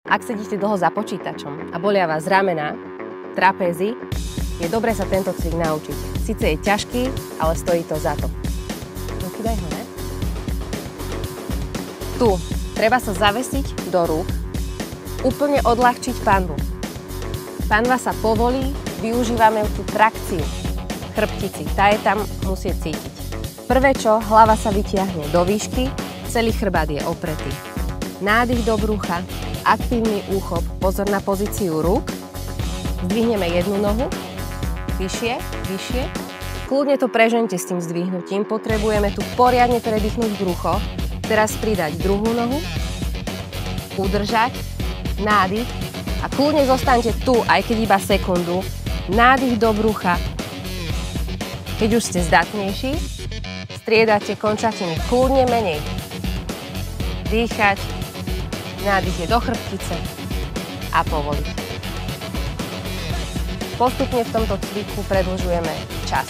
Ak sedíte dlho za počítačom a bolia vás ramena, trapézy, je dobré sa tento cvik naučiť. Sice je ťažký, ale stojí to za to. No kydaj ho, ne? Tu treba sa zavesiť do rúk, úplne odľahčiť panvu. Panva sa povolí, využívame tú trakciu chrbtici, tá je tam musieť cítiť. Prvé čo, hlava sa vytiahne do výšky, celý chrbát je opretý. Nádych do brucha, aktívny úchop, pozor na pozíciu rúk. Zdvihneme jednu nohu, vyššie, vyššie. Kľudne to prežente s tým zdvihnutím, potrebujeme tu poriadne predýchnuť brucho. Teraz pridať druhú nohu, udržať, nádych a kľudne zostaňte tu, aj keď iba sekundu. Nádych do brucha. Keď už ste zdatnejší, striedate končatiny kľudne menej. Dýchať, nádych je do chrbtice a povoliť. Postupne v tomto cviku predĺžujeme čas.